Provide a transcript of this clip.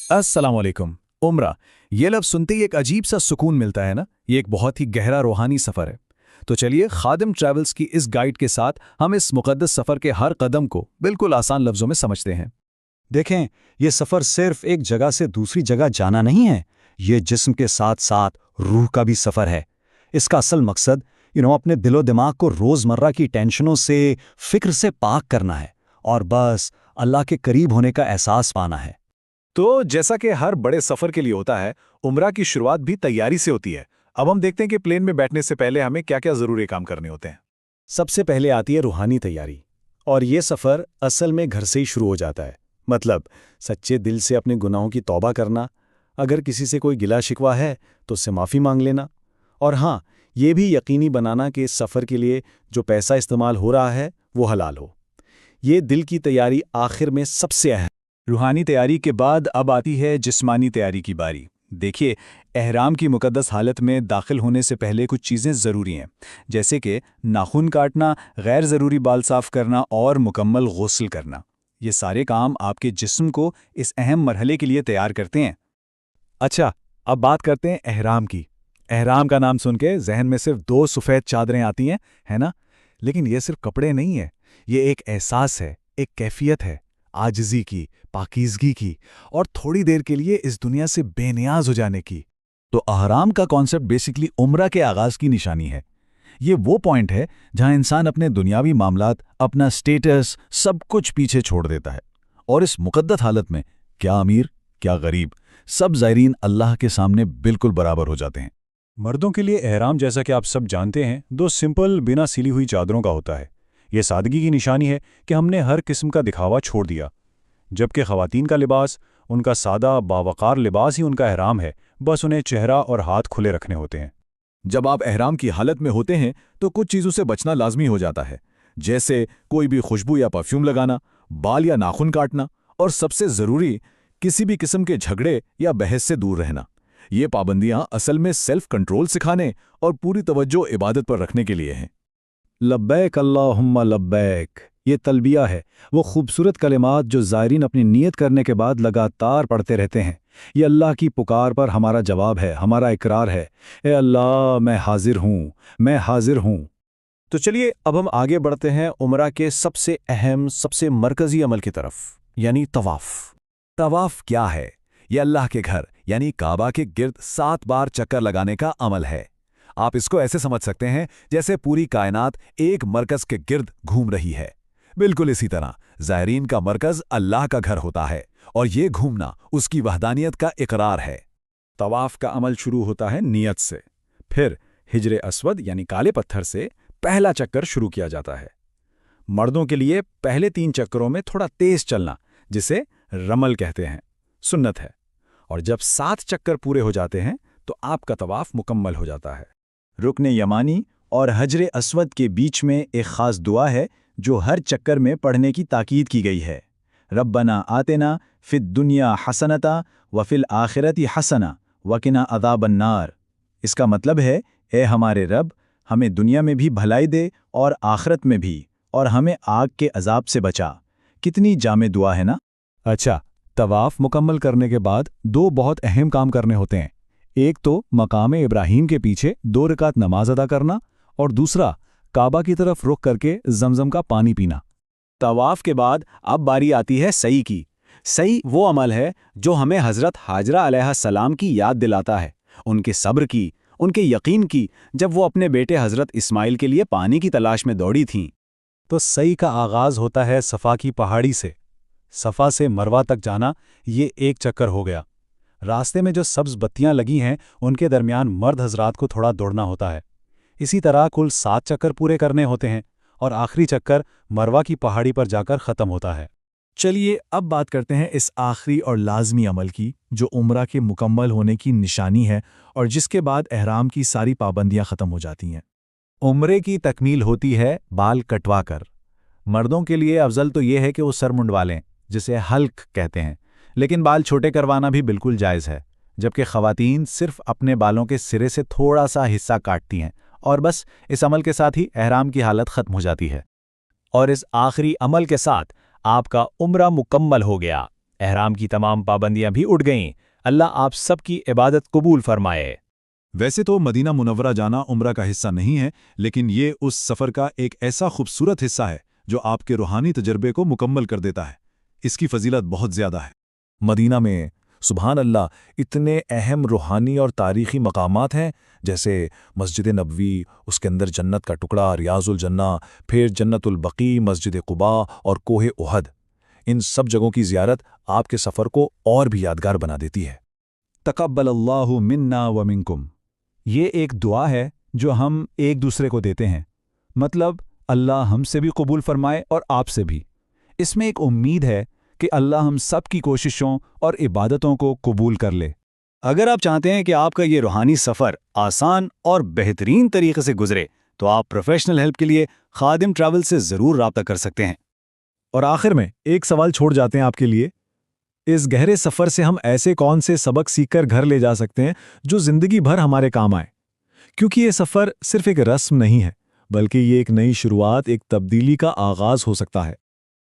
अस्सलाम वालेकुम। उम्रा, ये लफ्ज़ सुनते ही एक अजीब सा सुकून मिलता है ना। ये एक बहुत ही गहरा रूहानी सफ़र है। तो चलिए खादिम ट्रैवल्स की इस गाइड के साथ हम इस मुक़द्दस सफ़र के हर कदम को बिल्कुल आसान लफ्ज़ों में समझते हैं। देखें, ये सफ़र सिर्फ एक जगह से दूसरी जगह जाना नहीं है, ये जिस्म के साथ साथ रूह का भी सफ़र है। इसका असल मकसद अपने दिलो दिमाग को रोज़मर्रा की टेंशनों से, फ़िक्र से पाक करना है और बस अल्लाह के करीब होने का एहसास पाना है। तो जैसा कि हर बड़े सफ़र के लिए होता है, उम्रा की शुरुआत भी तैयारी से होती है। अब हम देखते हैं कि प्लेन में बैठने से पहले हमें क्या क्या ज़रूरी काम करने होते हैं। सबसे पहले आती है रूहानी तैयारी, और ये सफ़र असल में घर से ही शुरू हो जाता है। मतलब सच्चे दिल से अपने गुनाहों की तौबा करना, अगर किसी से कोई गिला शिकवा है तो उससे माफ़ी मांग लेना, और हाँ, ये भी यकीनी बनाना कि इस सफ़र के लिए जो पैसा इस्तेमाल हो रहा है वो हलाल हो। ये दिल की तैयारी आखिर में सबसे अहम। रूहानी तैयारी के बाद अब आती है जिस्मानी तैयारी की बारी। देखिए, एहराम की मुक़द्दस हालत में दाखिल होने से पहले कुछ चीज़ें ज़रूरी हैं, जैसे कि नाखून काटना, गैर ज़रूरी बाल साफ़ करना और मुकम्मल गुस्ल करना। ये सारे काम आपके जिस्म को इस अहम मरहले के लिए तैयार करते हैं। अच्छा, अब बात करते हैं एहराम की। एहराम का नाम सुन के जहन में सिर्फ दो सफ़ेद चादरें आती हैं, है ना? लेकिन ये सिर्फ कपड़े नहीं है, ये एक एहसास है, एक कैफियत है, आजिज़ी की, पाकीज़गी की, और थोड़ी देर के लिए इस दुनिया से बेनियाज हो जाने की। तो अहराम का कॉन्सेप्ट बेसिकली उम्रा के आगाज़ की निशानी है। ये वो पॉइंट है जहां इंसान अपने दुनियावी मामलात, अपना स्टेटस, सब कुछ पीछे छोड़ देता है, और इस मुक़द्दस हालत में क्या अमीर, क्या गरीब, सब ज़ायरीन अल्लाह के सामने बिल्कुल बराबर हो जाते हैं। मर्दों के लिए एहराम, जैसा कि आप सब जानते हैं, दो सिंपल बिना सिली हुई चादरों का होता है। ये सादगी की निशानी है कि हमने हर किस्म का दिखावा छोड़ दिया, जबकि ख़वातीन का लिबास, उनका सादा बावकार लिबास ही उनका एहराम है। बस उन्हें चेहरा और हाथ खुले रखने होते हैं। जब आप एहराम की हालत में होते हैं तो कुछ चीज़ों से बचना लाजमी हो जाता है, जैसे कोई भी खुशबू या परफ्यूम लगाना, बाल या नाखून काटना, और सबसे ज़रूरी, किसी भी किस्म के झगड़े या बहस से दूर रहना। ये पाबंदियां असल में सेल्फ कंट्रोल सिखाने और पूरी तवज्जो इबादत पर रखने के लिए हैं। लब्बैक अल्लाहुम्मा लब्बैक, ये तलबिया है, वो खूबसूरत कलिमात जो ज़ायरीन अपनी नीयत करने के बाद लगातार पढ़ते रहते हैं। ये अल्लाह की पुकार पर हमारा जवाब है, हमारा इकरार है, ए अल्लाह मैं हाजिर हूँ, मैं हाजिर हूँ। तो चलिए अब हम आगे बढ़ते हैं उम्रा के सबसे अहम, सबसे मरकज़ी अमल की तरफ, यानी तवाफ़। तवाफ़ क्या है? यह अल्लाह के घर यानी काबा के गिर्द 7 बार चक्कर लगाने का अमल है। आप इसको ऐसे समझ सकते हैं जैसे पूरी कायनात एक मरकज़ के गिर्द घूम रही है। बिल्कुल इसी तरह ज़ायरीन का मरकज़ अल्लाह का घर होता है, और ये घूमना उसकी वहदानियत का इकरार है। तवाफ़ का अमल शुरू होता है नियत से, फिर हिजरे अस्वद यानी काले पत्थर से पहला चक्कर शुरू किया जाता है। मर्दों के लिए पहले 3 चक्करों में थोड़ा तेज चलना, जिसे रमल कहते हैं, सुन्नत है, और जब 7 चक्कर पूरे हो जाते हैं तो आपका तवाफ़ मुकम्मल हो जाता है। रुकने यमानी और हजरे अस्वद के बीच में एक ख़ास दुआ है जो हर चक्कर में पढ़ने की ताकीद की गई है। रब्बना आतेना फिद दुनिया हसनता व फिल आखिरती हसना वकिना अज़ाबन नार। इसका मतलब है, ए हमारे रब, हमें दुनिया में भी भलाई दे और आखिरत में भी, और हमें आग के अजाब से बचा। कितनी जामे दुआ है ना। अच्छा, तवाफ़ मुकम्मल करने के बाद 2 बहुत अहम काम करने होते हैं। एक तो मकाम इब्राहीम के पीछे 2 रकात नमाज अदा करना, और दूसरा काबा की तरफ रुख करके जमजम का पानी पीना। तवाफ़ के बाद अब बारी आती है सई की। सई वो अमल है जो हमें हज़रत हाजरा अलैहिस्सलाम की याद दिलाता है, उनके सब्र की, उनके यकीन की, जब वो अपने बेटे हज़रत इस्माइल के लिए पानी की तलाश में दौड़ी थीं। तो सई का आगाज़ होता है सफ़ा की पहाड़ी से। सफ़ा से मरवा तक जाना ये एक चक्कर हो गया। रास्ते में जो सब्ज़ बत्तियां लगी हैं उनके दरमियान मर्द हजरात को थोड़ा दौड़ना होता है। इसी तरह कुल 7 चक्कर पूरे करने होते हैं, और आखिरी चक्कर मरवा की पहाड़ी पर जाकर ख़त्म होता है। चलिए अब बात करते हैं इस आखिरी और लाजमी अमल की, जो उम्रा के मुकम्मल होने की निशानी है और जिसके बाद एहराम की सारी पाबंदियां ख़त्म हो जाती हैं। उम्रे की तकमील होती है बाल कटवा कर। मर्दों के लिए अफजल तो ये है कि वो सर मुंडवा लें, जिसे हल्क कहते हैं, लेकिन बाल छोटे करवाना भी बिल्कुल जायज़ है। जबकि ख़वातीन सिर्फ अपने बालों के सिरे से थोड़ा सा हिस्सा काटती हैं, और बस इस अमल के साथ ही एहराम की हालत ख़त्म हो जाती है। और इस आखिरी अमल के साथ आपका उम्रा मुकम्मल हो गया। احرام کی تمام پابندیاں بھی اٹھ گئیں۔ اللہ آپ سب کی عبادت قبول فرمائے۔ ویسے تو مدینہ منورہ جانا عمرہ کا حصہ نہیں ہے، لیکن یہ اس سفر کا ایک ایسا خوبصورت حصہ ہے جو آپ کے روحانی تجربے کو مکمل کر دیتا ہے۔ اس کی فضیلت بہت زیادہ ہے۔ مدینہ میں سبحان اللہ اتنے اہم روحانی اور تاریخی مقامات ہیں، جیسے مسجد نبوی، اس کے اندر جنت کا ٹکڑا ریاض الجنہ، پھر جنت البقیع، مسجد قباء اور کوہ احد۔ ان سب جگہوں کی زیارت آپ کے سفر کو اور بھی یادگار بنا دیتی ہے۔ تقبل اللہ منا و منکم، یہ ایک دعا ہے جو ہم ایک دوسرے کو دیتے ہیں، مطلب اللہ ہم سے بھی قبول فرمائے اور آپ سے بھی۔ اس میں ایک امید ہے کہ اللہ ہم سب کی کوششوں اور عبادتوں کو قبول کر لے۔ اگر آپ چاہتے ہیں کہ آپ کا یہ روحانی سفر آسان اور بہترین طریقے سے گزرے تو آپ پروفیشنل ہیلپ کے لیے خادم ٹریول سے ضرور رابطہ کر سکتے ہیں۔ اور آخر میں ایک سوال چھوڑ جاتے ہیں آپ کے لیے، اس گہرے سفر سے ہم ایسے کون سے سبق سیکھ کر گھر لے جا سکتے ہیں جو زندگی بھر ہمارے کام آئے؟ کیونکہ یہ سفر صرف ایک رسم نہیں ہے، بلکہ یہ ایک نئی شروعات، ایک تبدیلی کا آغاز ہو سکتا ہے۔